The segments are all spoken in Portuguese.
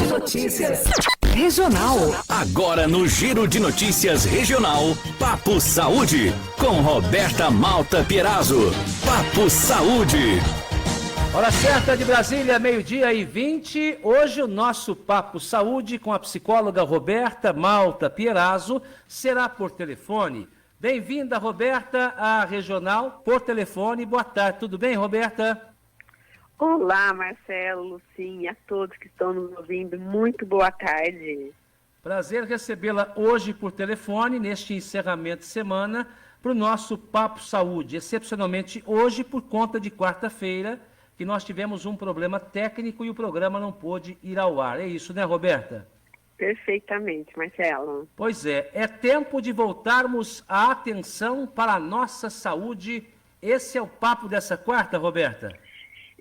Notícias Regional. Agora no Giro de Notícias Regional, Papo Saúde, com Roberta Malta Pierazzo. Papo Saúde. Hora certa de Brasília, 12h20. Hoje o nosso Papo Saúde com a psicóloga Roberta Malta Pierazzo será por telefone. Bem-vinda, Roberta, à Regional por telefone. Boa tarde, tudo bem, Roberta? Olá, Marcelo, Lucinha, a todos que estão nos ouvindo, muito boa tarde. Prazer recebê-la hoje por telefone, neste encerramento de semana, para o nosso Papo Saúde. Excepcionalmente hoje, por conta de quarta-feira, que nós tivemos um problema técnico e o programa não pôde ir ao ar. É isso, né, Roberta? Perfeitamente, Marcelo. Pois é tempo de voltarmos a atenção para a nossa saúde. Esse é o papo dessa quarta, Roberta?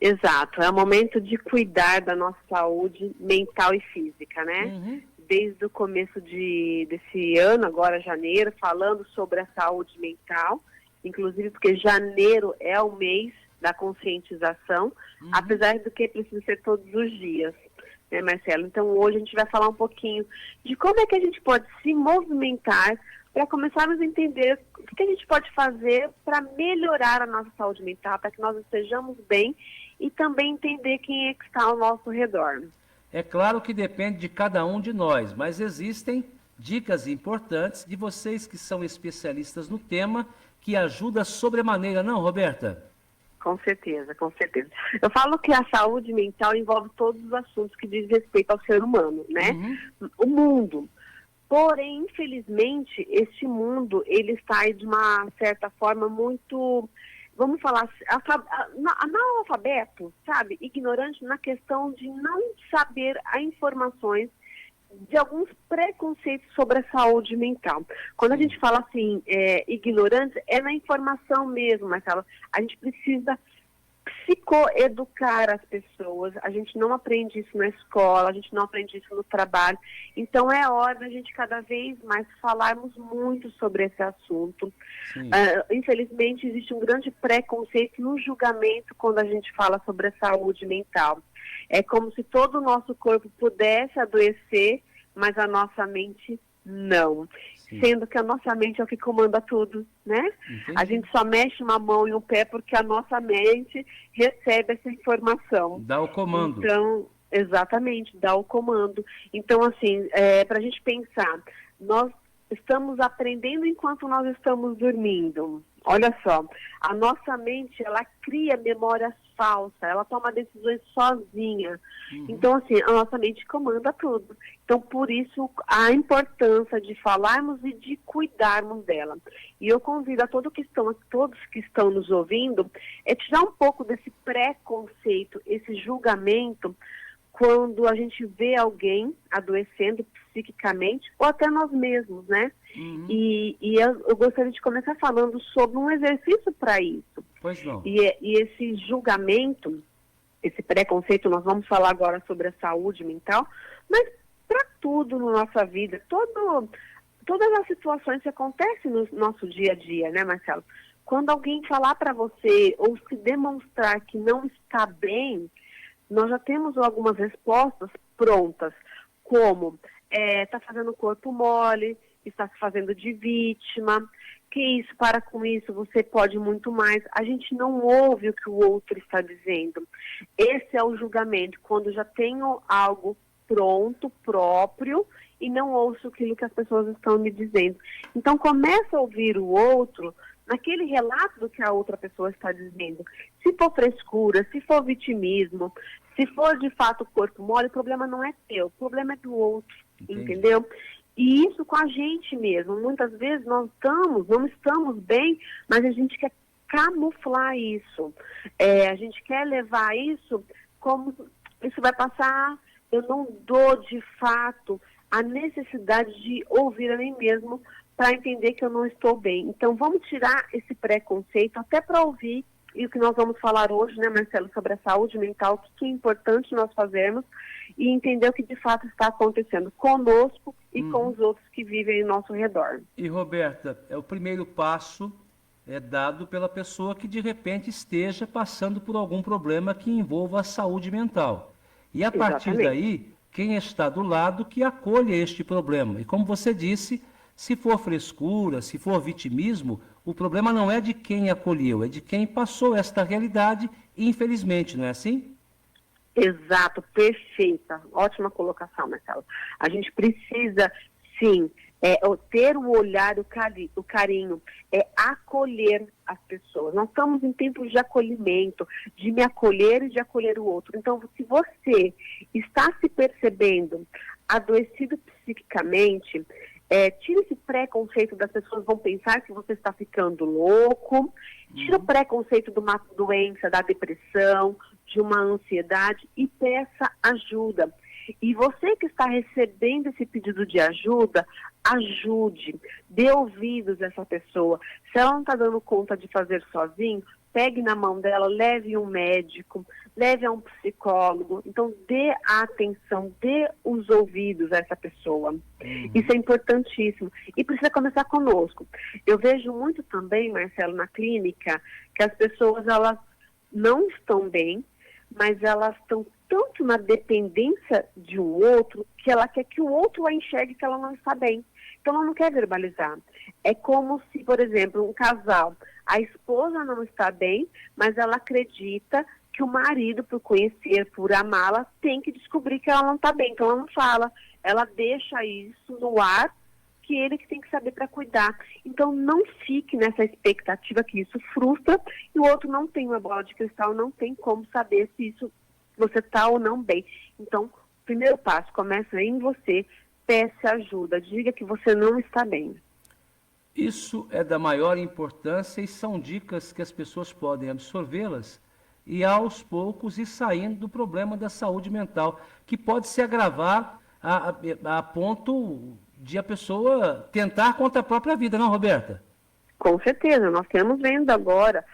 Exato, é o momento de cuidar da nossa saúde mental e física, né? Uhum. Desde o começo desse ano, agora janeiro, falando sobre a saúde mental, inclusive porque janeiro é o mês da conscientização, apesar do que precisa ser todos os dias, né, Marcelo? Então hoje a gente vai falar um pouquinho de como é que a gente pode se movimentar para começarmos a entender o que a gente pode fazer para melhorar a nossa saúde mental, para que nós estejamos bem e também entender quem é que está ao nosso redor. É claro que depende de cada um de nós, mas existem dicas importantes de vocês que são especialistas no tema, que ajuda sobremaneira, não, Roberta? Com certeza, com certeza. Eu falo que a saúde mental envolve todos os assuntos que diz respeito ao ser humano, né? O mundo. Porém, infelizmente, este mundo, ele está de uma certa forma muito, vamos falar, analfabeto, sabe? Ignorante na questão de não saber as informações de alguns preconceitos sobre a saúde mental. Quando a gente fala assim, ignorante, é na informação mesmo, Marcelo. A gente precisa psicoeducar as pessoas, a gente não aprende isso na escola, a gente não aprende isso no trabalho, então é hora da gente cada vez mais falarmos muito sobre esse assunto. Infelizmente existe um grande preconceito no julgamento quando a gente fala sobre a saúde mental. É como se todo o nosso corpo pudesse adoecer, mas a nossa mente não. Sendo que a nossa mente é o que comanda tudo, né? Entendi. A gente só mexe uma mão e um pé porque a nossa mente recebe essa informação. Dá o comando. Então, exatamente, dá o comando. Então, assim, para a gente pensar, nós estamos aprendendo enquanto nós estamos dormindo. Olha só, a nossa mente, ela cria memórias falsas, ela toma decisões sozinha. Então, assim, a nossa mente comanda tudo. Então, por isso, a importância de falarmos e de cuidarmos dela. E eu convido a todos que estão nos ouvindo, tirar um pouco desse preconceito, esse julgamento, quando a gente vê alguém adoecendo psiquicamente, ou até nós mesmos, né? E eu gostaria de começar falando sobre um exercício para isso. Pois não. E esse julgamento, esse preconceito, nós vamos falar agora sobre a saúde mental, mas para tudo na nossa vida, todas as situações que acontecem no nosso dia a dia, né, Marcelo? Quando alguém falar para você ou se demonstrar que não está bem, nós já temos algumas respostas prontas, como está fazendo o corpo mole, está se fazendo de vítima, que isso, para com isso, você pode muito mais. A gente não ouve o que o outro está dizendo. Esse é o julgamento, quando já tenho algo pronto, próprio, e não ouço aquilo que as pessoas estão me dizendo. Então, começa a ouvir o outro naquele relato do que a outra pessoa está dizendo. Se for frescura, se for vitimismo, se for de fato corpo mole, o problema não é teu, o problema é do outro, entendeu? E isso com a gente mesmo. Muitas vezes nós não estamos bem, mas a gente quer camuflar isso. A gente quer levar isso como isso vai passar. Eu não dou de fato a necessidade de ouvir a mim mesmo para entender que eu não estou bem. Então vamos tirar esse preconceito até para ouvir, e o que nós vamos falar hoje, né, Marcelo, sobre a saúde mental, o que é importante nós fazermos e entender o que de fato está acontecendo conosco e com os outros que vivem ao nosso redor. E, Roberta, o primeiro passo é dado pela pessoa que de repente esteja passando por algum problema que envolva a saúde mental. E a partir Exatamente. daí, quem está do lado que acolha este problema. E como você disse, se for frescura, se for vitimismo, o problema não é de quem acolheu, é de quem passou esta realidade, infelizmente, não é assim? Exato, perfeita. Ótima colocação, Marcelo. A gente precisa, sim, ter o olhar, o carinho, acolher as pessoas. Nós estamos em tempos de acolhimento, de me acolher e de acolher o outro. Então, se você está se percebendo adoecido psiquicamente, tira esse preconceito das pessoas vão pensar que você está ficando louco, tira o preconceito de uma doença, da depressão, de uma ansiedade e peça ajuda. E você que está recebendo esse pedido de ajuda, ajude, dê ouvidos a essa pessoa. Se ela não está dando conta de fazer sozinho, pegue na mão dela, leve um médico, leve a um psicólogo. Então, dê a atenção, dê os ouvidos a essa pessoa. Isso é importantíssimo. E precisa começar conosco. Eu vejo muito também, Marcelo, na clínica, que as pessoas, elas não estão bem, mas elas estão tanto na dependência de um outro que ela quer que o outro a enxergue que ela não está bem. Então, ela não quer verbalizar. É como se, por exemplo, um casal, a esposa não está bem, mas ela acredita que o marido, por conhecer, por amá-la, tem que descobrir que ela não está bem. Então, ela não fala. Ela deixa isso no ar, que ele que tem que saber para cuidar. Então, não fique nessa expectativa que isso frustra e o outro não tem uma bola de cristal, não tem como saber se isso você está ou não bem. Então, primeiro passo, começa em você, peça ajuda, diga que você não está bem. Isso é da maior importância e são dicas que as pessoas podem absorvê-las e aos poucos ir saindo do problema da saúde mental, que pode se agravar a ponto de a pessoa tentar contra a própria vida, não, Roberta? Com certeza, nós estamos vendo agora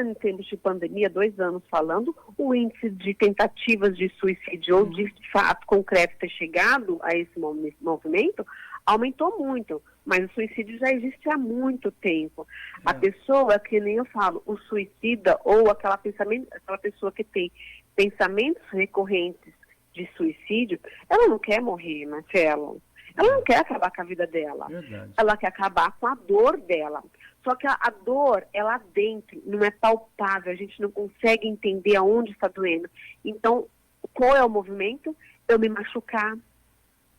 em tempos de pandemia, 2 anos falando, o índice de tentativas de suicídio ou de fato concreto ter chegado a esse movimento aumentou muito, mas o suicídio já existe há muito tempo. A pessoa, que nem eu falo, o suicida ou aquela pessoa que tem pensamentos recorrentes de suicídio, ela não quer morrer, Marcelo. Ela não quer acabar com a vida dela. Verdade. Ela quer acabar com a dor dela. Só que a dor, ela dentro, não é palpável, a gente não consegue entender aonde está doendo. Então, qual é o movimento? Eu me machucar,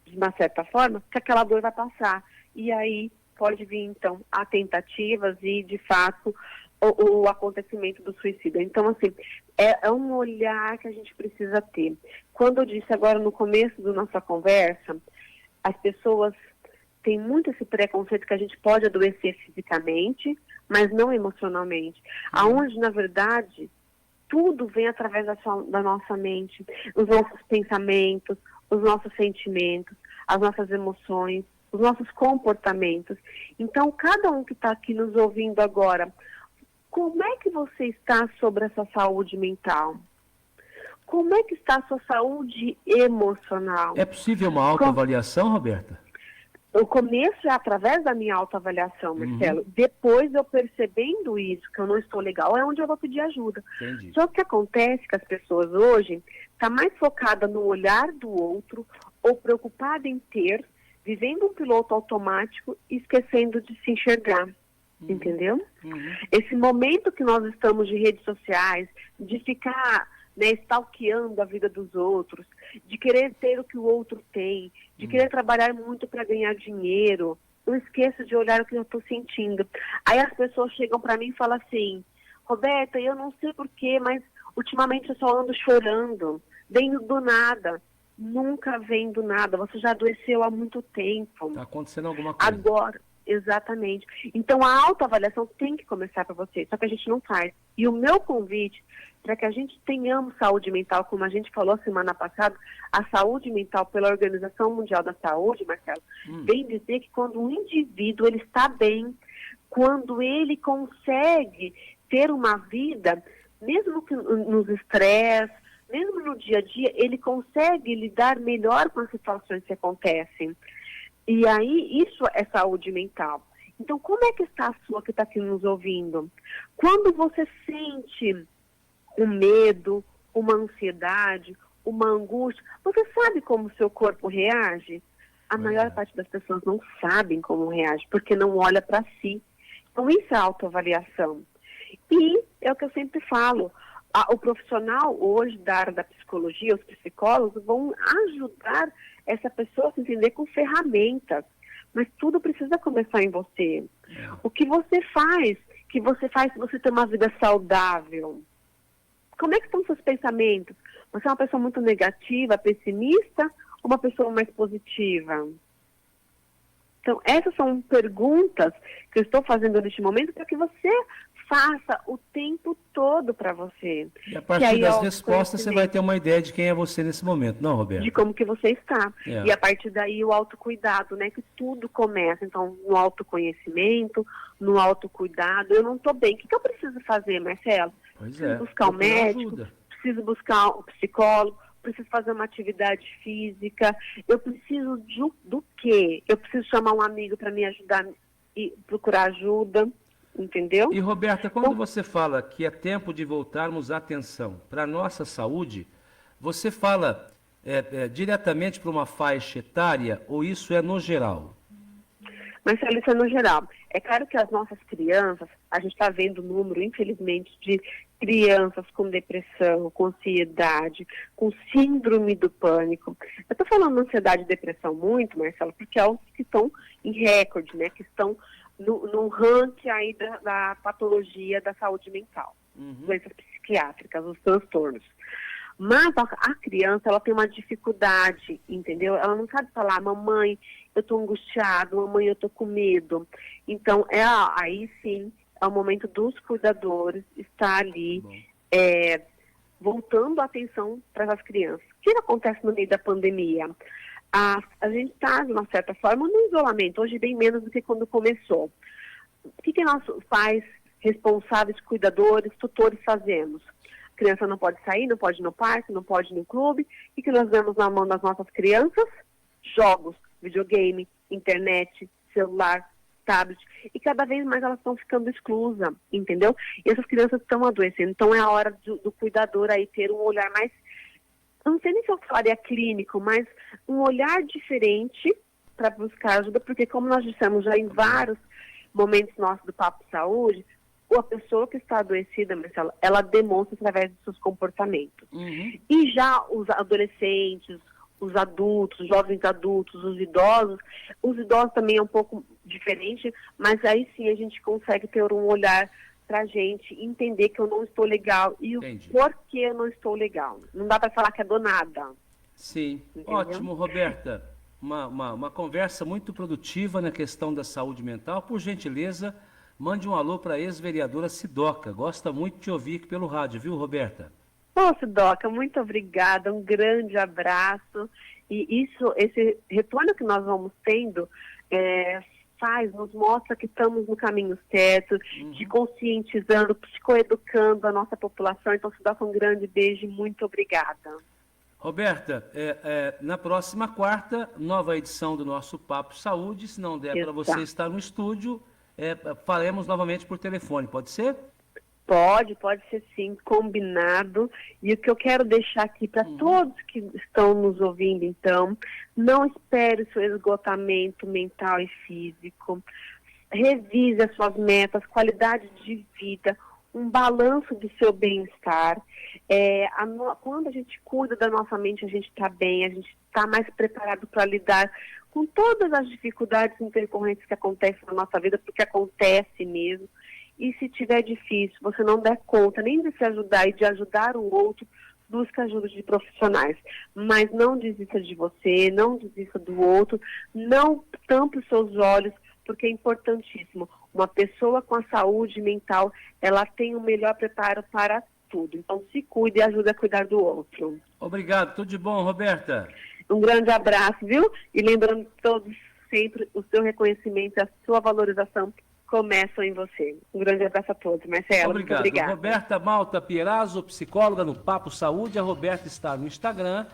de uma certa forma, que aquela dor vai passar. E aí pode vir, então, a tentativas e, de fato, o acontecimento do suicídio. Então, assim, é um olhar que a gente precisa ter. Quando eu disse agora no começo da nossa conversa, as pessoas têm muito esse preconceito que a gente pode adoecer fisicamente, mas não emocionalmente. Aonde, na verdade, tudo vem através da nossa mente. Os nossos pensamentos, os nossos sentimentos, as nossas emoções, os nossos comportamentos. Então, cada um que está aqui nos ouvindo agora, como é que você está sobre essa saúde mental? Como é que está a sua saúde emocional? É possível uma autoavaliação, Roberta? O começo é através da minha autoavaliação, Marcelo. Depois, eu percebendo isso, que eu não estou legal, é onde eu vou pedir ajuda. Entendi. Só que acontece que as pessoas hoje estão mais focadas no olhar do outro ou preocupada em ter, vivendo um piloto automático e esquecendo de se enxergar. Entendeu? Esse momento que nós estamos de redes sociais, de ficar stalkeando a vida dos outros, de querer ter o que o outro tem, de querer trabalhar muito para ganhar dinheiro, eu esqueço de olhar o que eu estou sentindo. Aí as pessoas chegam para mim e falam assim, Roberta, eu não sei porquê, mas ultimamente eu só ando chorando, vem do nada. Nunca vem do nada, você já adoeceu há muito tempo. Está acontecendo alguma coisa. Agora, exatamente. Então a autoavaliação tem que começar para você, só que a gente não faz. E o meu convite, para que a gente tenhamos saúde mental, como a gente falou semana passada, a saúde mental pela Organização Mundial da Saúde, Marcelo, vem dizer que quando um indivíduo ele está bem, quando ele consegue ter uma vida, mesmo que nos estresses, mesmo no dia a dia, ele consegue lidar melhor com as situações que acontecem. E aí, isso é saúde mental. Então, como é que está a sua que está aqui nos ouvindo? Quando você sente um medo, uma ansiedade, uma angústia, você sabe como o seu corpo reage? A maior parte das pessoas não sabem como reage, porque não olha para si. Então, isso é autoavaliação. E é o que eu sempre falo, o profissional hoje da área da psicologia, os psicólogos, vão ajudar essa pessoa a se entender com ferramentas. Mas tudo precisa começar em você. O que você faz você ter uma vida saudável? Como é que estão seus pensamentos? Você é uma pessoa muito negativa, pessimista, ou uma pessoa mais positiva? Então, essas são perguntas que eu estou fazendo neste momento para que você faça o tempo todo para você. E a partir das respostas você vai ter uma ideia de quem é você nesse momento, não, Roberto? De como que você está. E a partir daí o autocuidado, né? Que tudo começa. Então, no autoconhecimento, no autocuidado. Eu não estou bem. O que eu preciso fazer, Marcelo? Preciso buscar um médico, preciso buscar um psicólogo, preciso fazer uma atividade física. Eu preciso do quê? Eu preciso chamar um amigo para me ajudar e procurar ajuda. Entendeu? E, Roberta, quando você fala que é tempo de voltarmos a atenção para a nossa saúde, você fala diretamente para uma faixa etária ou isso é no geral? Marcelo, isso é no geral. É claro que as nossas crianças, a gente está vendo o número, infelizmente, de crianças com depressão, com ansiedade, com síndrome do pânico. Eu estou falando ansiedade e depressão muito, Marcelo, porque é os que estão em recorde, né? Que estão no ranking aí da patologia da saúde mental, doenças psiquiátricas, os transtornos. Mas a criança, ela tem uma dificuldade, entendeu? Ela não sabe falar, mamãe, eu estou angustiado, mamãe, eu estou com medo. Então, aí sim, é o momento dos cuidadores estar ali, voltando a atenção para as crianças. O que acontece no meio da pandemia? A gente está, de uma certa forma, no isolamento, hoje bem menos do que quando começou. O que nós pais, responsáveis, cuidadores, tutores fazemos? A criança não pode sair, não pode ir no parque, não pode ir no clube. O que nós damos na mão das nossas crianças? Jogos, videogame, internet, celular, tablet. E cada vez mais elas estão ficando exclusas, entendeu? E essas crianças estão adoecendo. Então é a hora do cuidador aí ter um olhar mais... Eu não sei nem se eu falaria clínico, mas um olhar diferente para buscar ajuda, porque como nós dissemos já em vários momentos nossos do Papo Saúde, a pessoa que está adoecida, Marcelo, ela demonstra através dos seus comportamentos. E já os adolescentes, os adultos, os jovens adultos, os idosos também é um pouco diferente, mas aí sim a gente consegue ter um olhar para a gente entender que eu não estou legal e o porquê eu não estou legal. Não dá para falar que é do nada. Sim, entendeu? Ótimo, Roberta. Uma conversa muito produtiva na questão da saúde mental. Por gentileza, mande um alô para a ex-vereadora Sidoca. Gosta muito de te ouvir aqui pelo rádio, viu, Roberta? Ô, Sidoca, muito obrigada. Um grande abraço. E esse retorno que nós vamos tendo nos mostra que estamos no caminho certo, de conscientizando, psicoeducando a nossa população. Então, Sidoca, um grande beijo e muito obrigada. Roberta, na próxima quarta, nova edição do nosso Papo Saúde. Se não der para você estar no estúdio, faremos novamente por telefone, pode ser? Pode ser sim, combinado. E o que eu quero deixar aqui para todos que estão nos ouvindo, então, não espere o seu esgotamento mental e físico. Revise as suas metas, qualidade de vida, um balanço do seu bem-estar. Quando a gente cuida da nossa mente, a gente está bem, a gente está mais preparado para lidar com todas as dificuldades intercorrentes que acontecem na nossa vida, porque acontece mesmo. E se tiver difícil, você não der conta nem de se ajudar e de ajudar o outro, busca ajuda de profissionais. Mas não desista de você, não desista do outro, não tampe os seus olhos, porque é importantíssimo. Uma pessoa com a saúde mental, ela tem o melhor preparo para tudo. Então se cuide e ajude a cuidar do outro. Obrigado, tudo de bom, Roberta. Um grande abraço, viu? E lembrando todos sempre o seu reconhecimento, a sua valorização começam em você. Um grande abraço a todos. Marcelo, obrigado. Muito obrigada. Roberta Malta Pierazzo, psicóloga no Papo Saúde. A Roberta está no Instagram.